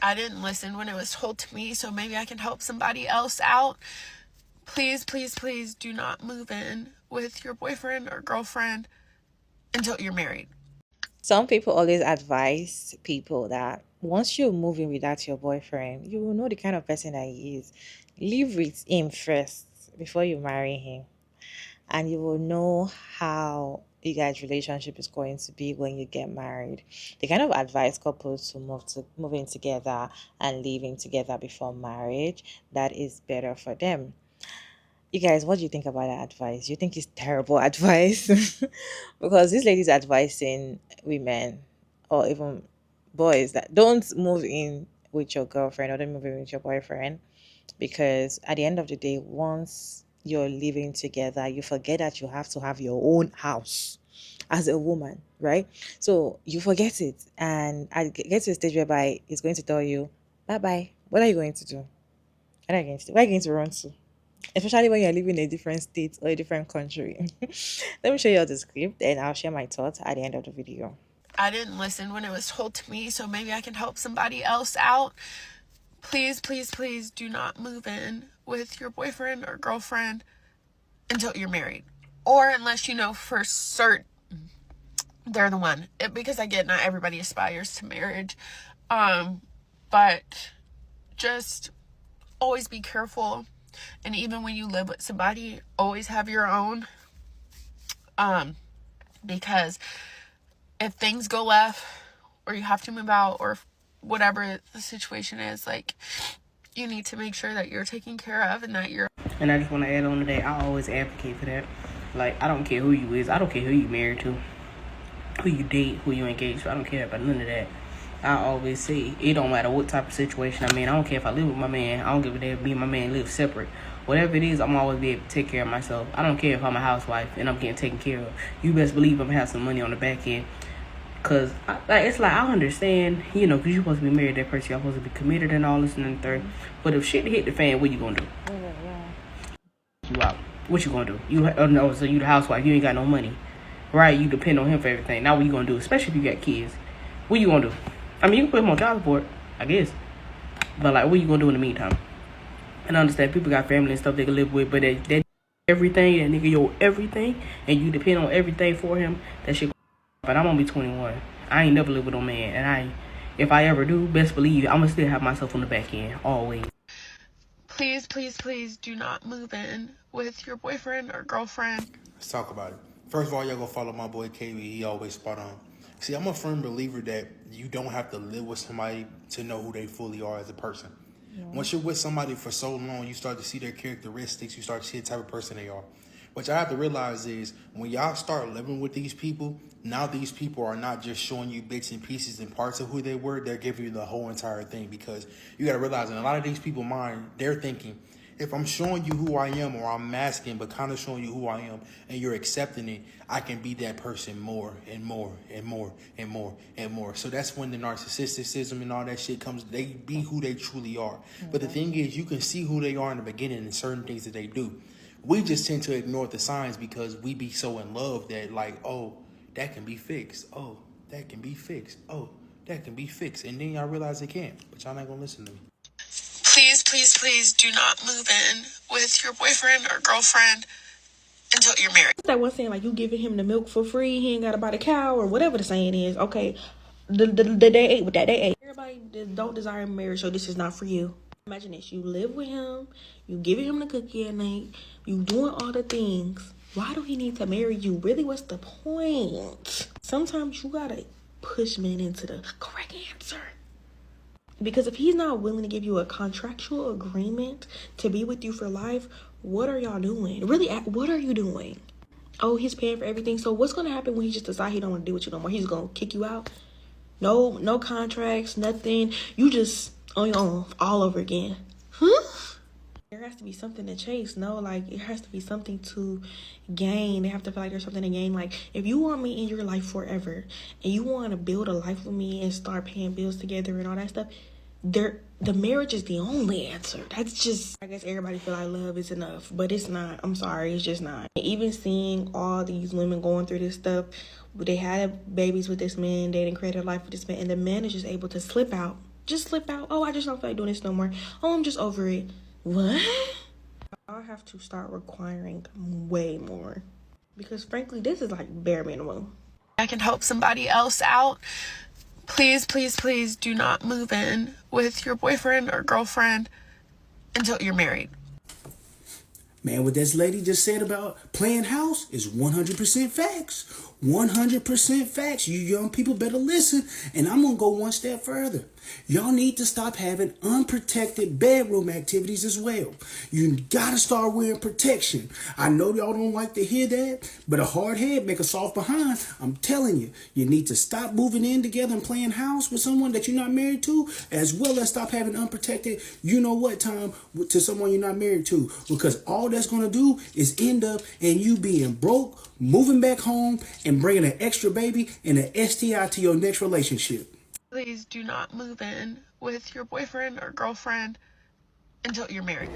I didn't listen when it was told to me, so maybe I can help somebody else out. Please, please, please do not move in with your boyfriend or girlfriend until you're married. Some people always advise people that once you move in without your boyfriend, you will know the kind of person that he is. Live with him first before you marry him, and you will know how you guys' relationship is going to be when you get married. They kind of advise couples to move in together and live in together before marriage. That is better for them. You guys, what do you think about that advice? You think it's terrible advice? Because this lady's advising women or even boys that don't move in with your girlfriend or don't move in with your boyfriend, because at the end of the day, once you're living together, you forget that you have to have your own house as a woman, right? So you forget it, and I get to a stage whereby it's going to tell you, bye bye. What are you going to do? What are you going to do? Where are you going to run to? Especially when you're living in a different state or a different country. Let me show you all the script and I'll share my thoughts at the end of the video. I didn't listen when it was told to me, so maybe I can help somebody else out. Please, please, please do not move in with your boyfriend or girlfriend until you're married. Or unless you know for certain they're the one. Because I get not everybody aspires to marriage. But just always be careful. And even when you live with somebody, always have your own. Because if things go left or you have to move out or whatever the situation is, like, you need to make sure that you're taken care of and that you're... And I just want to add on to that, I always advocate for that. Like, I don't care who you is. I don't care who you married to, who you date, who you engaged to. I don't care about none of that. I always say, it don't matter what type of situation I'm in. I don't care if I live with my man. I don't give a damn if me and my man live separate. Whatever it is, I'm always be able to take care of myself. I don't care if I'm a housewife and I'm getting taken care of. You best believe I'm going to have some money on the back end. Because it's like, I understand, because you're supposed to be married to that person. You're supposed to be committed and all this and the third. But if shit hit the fan, what you going to do? You out. What you going to do? So you the housewife. You ain't got no money. Right? You depend on him for everything. Now what you going to do? Especially if you got kids. What you going to do? I mean, you can put him on child support, I guess. But, like, what you going to do in the meantime? And I understand people got family and stuff they can live with. But that everything, that nigga your everything, and you depend on everything for him, that shit. But I'm gonna be 21. I ain't never lived with no man. And if I ever do, best believe I'm gonna still have myself on the back end, always. Please, please, please do not move in with your boyfriend or girlfriend. Let's talk about it. First of all, y'all go follow my boy KB. He always spot on. See, I'm a firm believer that you don't have to live with somebody to know who they fully are as a person. Yeah. Once you're with somebody for so long, you start to see their characteristics. You start to see the type of person they are. What y'all have to realize is when y'all start living with these people, now these people are not just showing you bits and pieces and parts of who they were. They're giving you the whole entire thing, because you got to realize in a lot of these people's mind, they're thinking, if I'm showing you who I am, or I'm masking but kind of showing you who I am, and you're accepting it, I can be that person more and more and more and more and more. So that's when the narcissism and all that shit comes. They be who they truly are. Mm-hmm. But the thing is, you can see who they are in the beginning and certain things that they do. We just tend to ignore the signs because we be so in love that, like, oh, that can be fixed. Oh, that can be fixed. Oh, that can be fixed. And then y'all realize it can't. But y'all not going to listen to me. Please, please, please do not move in with your boyfriend or girlfriend until you're married. That one saying, like, you giving him the milk for free, he ain't got to buy the cow, or whatever the saying is. Okay, the day ate with that, they ate. Everybody don't desire marriage, so this is not for you. Imagine this, you live with him, you giving him the cookie at night, you doing all the things. Why do he need to marry you? Really, what's the point? Sometimes you gotta push men into the correct answer. Because if he's not willing to give you a contractual agreement to be with you for life, what are y'all doing? Really, what are you doing? Oh, he's paying for everything. So what's going to happen when he just decides he don't want to deal with you no more? He's going to kick you out? No contracts, nothing. You just on your own all over again. There has to be something to chase. No, like, it has to be something to gain. They have to feel like there's something to gain. Like, if you want me in your life forever and you want to build a life with me and start paying bills together and all that stuff, the marriage is the only answer. That's just, I guess everybody feel like love is enough, but it's not. I'm sorry, it's just not. Even seeing all these women going through this stuff, they had babies with this man, they didn't create a life with this man, and the man is just able to slip out just slip out. Oh, I just don't feel like doing this no more. Oh, I'm just over it. What? I have to start requiring way more. Because frankly, this is like bare minimum. I can help somebody else out. Please, please, please do not move in with your boyfriend or girlfriend until you're married. Man, what this lady just said about playing house is 100% facts. 100% facts. You young people better listen. And I'm going to go one step further. Y'all need to stop having unprotected bedroom activities as well. You got to start wearing protection. I know y'all don't like to hear that, but a hard head make a soft behind. I'm telling you, you need to stop moving in together and playing house with someone that you're not married to, as well as stop having unprotected time to someone you're not married to, because all that's going to do is end up in you being broke, moving back home, and bringing an extra baby and an STI to your next relationship. Please do not move in with your boyfriend or girlfriend until you're married.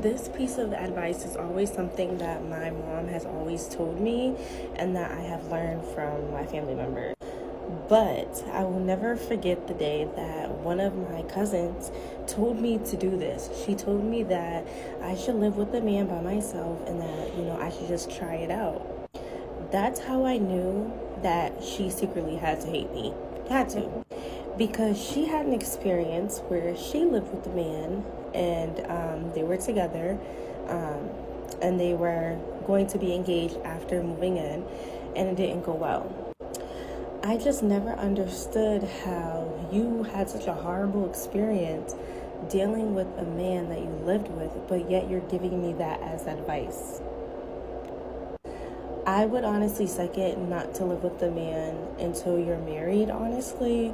This piece of advice is always something that my mom has always told me and that I have learned from my family members. But I will never forget the day that one of my cousins told me to do this. She told me that I should live with a man by myself and that, I should just try it out. That's how I knew that she secretly had to hate me. Had to. Because she had an experience where she lived with a man and they were together and they were going to be engaged after moving in, and it didn't go well. I just never understood how you had such a horrible experience dealing with a man that you lived with, but yet you're giving me that as advice. I would honestly second not to live with the man until you're married, honestly,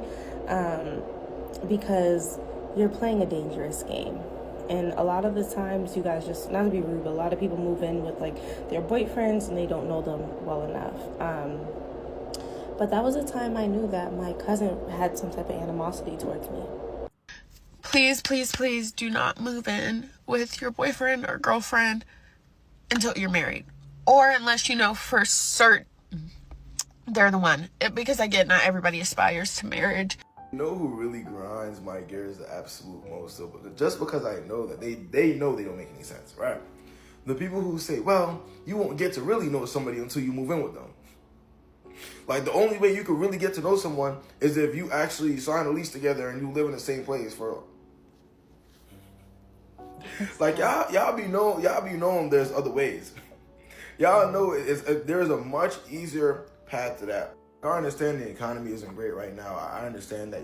because you're playing a dangerous game. And a lot of the times, you guys just, not to be rude, but a lot of people move in with their boyfriends and they don't know them well enough. But that was a time I knew that my cousin had some type of animosity towards me. Please, please, please do not move in with your boyfriend or girlfriend until you're married. Or unless you know for certain they're the one. Because I get not everybody aspires to marriage. You know who really grinds my gears the absolute most? So, just because I know that they know they don't make any sense, right? The people who say, well, you won't get to really know somebody until you move in with them. Like, the only way you could really get to know someone is if you actually sign a lease together and you live in the same place for... Like, y'all be knowing there's other ways. Y'all know there's a much easier path to that. I understand the economy isn't great right now. I understand that,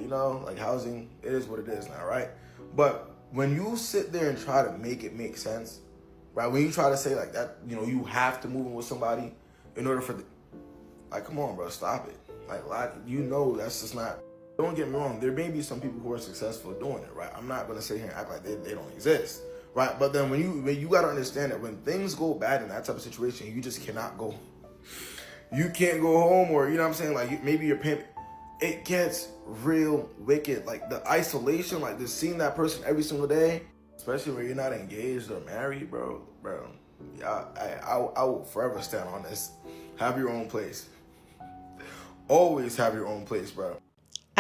housing, it is what it is now, right? But when you sit there and try to make it make sense, right? When you try to say like that, you have to move in with somebody in order for come on, bro, stop it. That's just not, don't get me wrong. There may be some people who are successful doing it, right? I'm not going to sit here and act like they don't exist. Right, but then when you gotta understand that when things go bad in that type of situation, you just cannot go. You can't go home, or maybe you're paying. It gets real wicked. Like the isolation, like just seeing that person every single day, especially when you're not engaged or married, bro. Yeah, I will forever stand on this. Have your own place. Always have your own place, bro.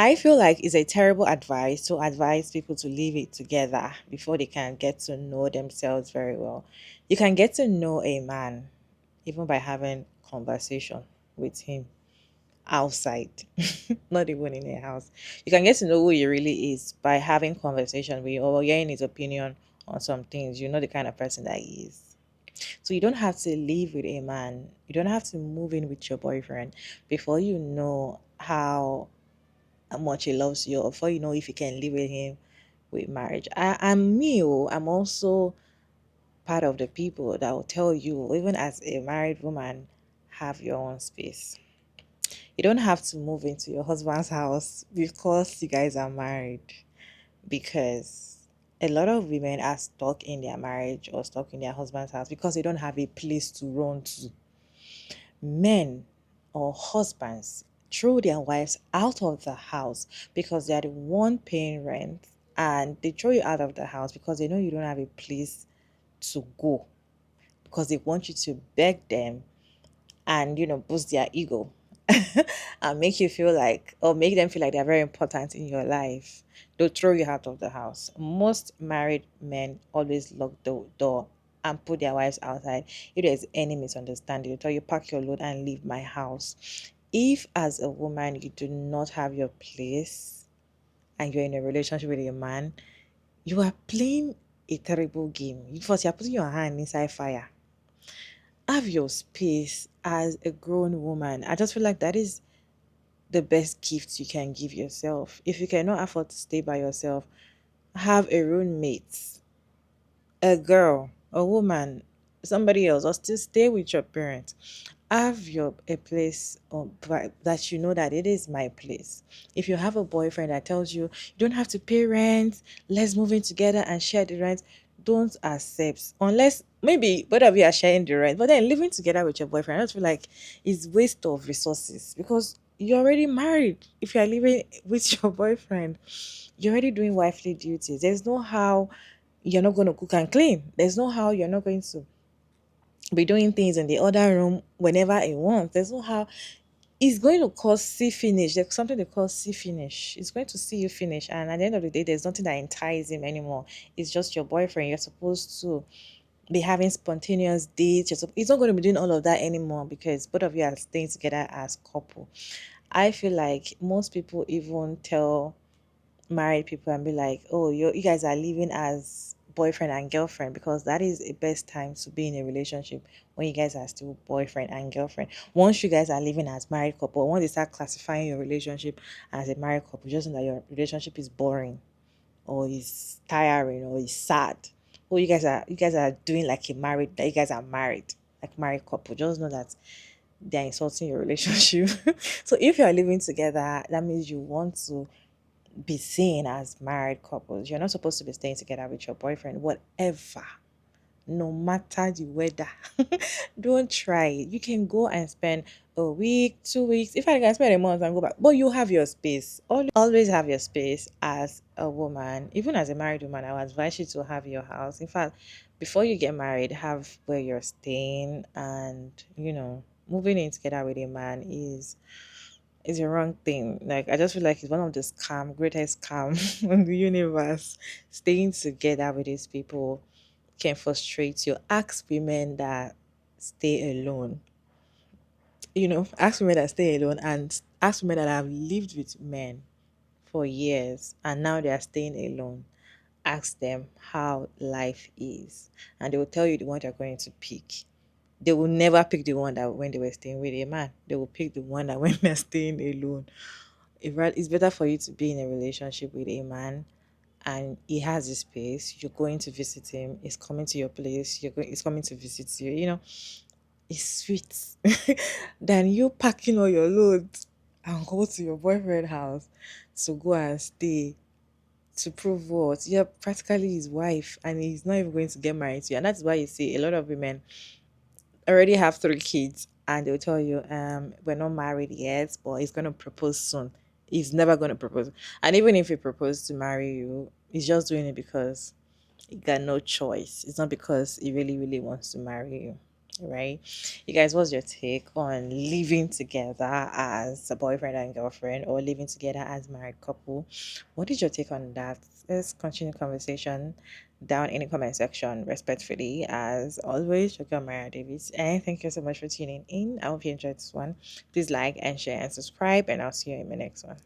I feel like it's a terrible advice to advise people to leave it together before they can get to know themselves very well. You can get to know a man even by having conversation with him outside, not even in a house. You can get to know who he really is by having conversation with you or hearing his opinion on some things. You know the kind of person that he is. So you don't have to live with a man. You don't have to move in with your boyfriend before you know how much he loves you, or before you know if you can live with him with marriage. I'm also part of the people that will tell you, even as a married woman, have your own space. You don't have to move into your husband's house because you guys are married, because a lot of women are stuck in their marriage or stuck in their husband's house because they don't have a place to run to. Men or husbands throw their wives out of the house because they are the one paying rent, and they throw you out of the house because they know you don't have a place to go, because they want you to beg them and boost their ego. and make you feel like, or make them feel like they're very important in your life, they'll throw you out of the house. Most married men always lock the door and put their wives outside. If there's any misunderstanding, they'll tell you, pack your load and leave my house. If, as a woman, you do not have your place and you're in a relationship with a man, you are playing a terrible game. First, you're putting your hand inside fire. Have your space as a grown woman. I just feel like that is the best gift you can give yourself. If you cannot afford to stay by yourself, have a roommate, a girl, a woman, somebody else, or still stay with your parents. Have your a place that you know that it is my place. If you have a boyfriend that tells you you don't have to pay rent, let's move in together and share the rent, don't accept unless maybe both of you are sharing the rent. But then living together with your boyfriend, I just feel like it's waste of resources because you're already married. If you are living with your boyfriend, you're already doing wifely duties. There's no how you're not going to cook and clean. There's no how you're not going to be doing things in the other room whenever he wants. There's no how it's going to cause see finish. There's something they call see finish. It's going to see you finish, and at the end of the day, there's nothing that entices him anymore. It's just your boyfriend. You're supposed to be having spontaneous dates. He's not going to be doing all of that anymore because both of you are staying together as couple. I feel like most people even tell married people and be like, oh, you guys are living as boyfriend and girlfriend because that is the best time to be in a relationship when you guys are still boyfriend and girlfriend. Once you guys are living as married couple, once they start classifying your relationship as a married couple, just know that your relationship is boring or is tiring or is sad. Or you guys are doing like that you guys are married, like married couple. Just know that they're insulting your relationship. So if you are living together, that means you want to be seen as married couples. You're not supposed to be staying together with your boyfriend, whatever, no matter the weather. Don't try it. You can go and spend a week, 2 weeks. If I can spend a month and go back, but you have your space. Always have your space as a woman. Even as a married woman, I would advise you to have your house. In fact, before you get married, have where you're staying, and moving in together with a man is a wrong thing. Like I just feel like it's one of the greatest scam in the universe. Staying together with these people can frustrate you. Ask women that stay alone. Ask women that stay alone and ask women that have lived with men for years and now they are staying alone. Ask them how life is. And they will tell you the one they're going to pick. They will never pick the one that when they were staying with a man. They will pick the one that when they're staying alone. It's better for you to be in a relationship with a man and he has his space. You're going to visit him. He's coming to your place. He's coming to visit you. It's sweet than you packing all your loads and go to your boyfriend's house to go and stay to prove what you're practically his wife and he's not even going to get married to you. And that's why you see a lot of women already have 3 kids and they'll tell you we're not married yet but he's going to propose soon. He's never going to propose, and even if he proposed to marry you, he's just doing it because he got no choice. It's not because he really really wants to marry you, right? You guys, what's your take on living together as a boyfriend and girlfriend or living together as married couple? What is your take on that? Let's continue the conversation down in the comment section respectfully. As always, your girl Maria Davis, and thank you so much for tuning in. I hope you enjoyed this one. Please like and share and subscribe, and I'll see you in my next one.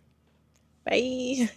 Bye.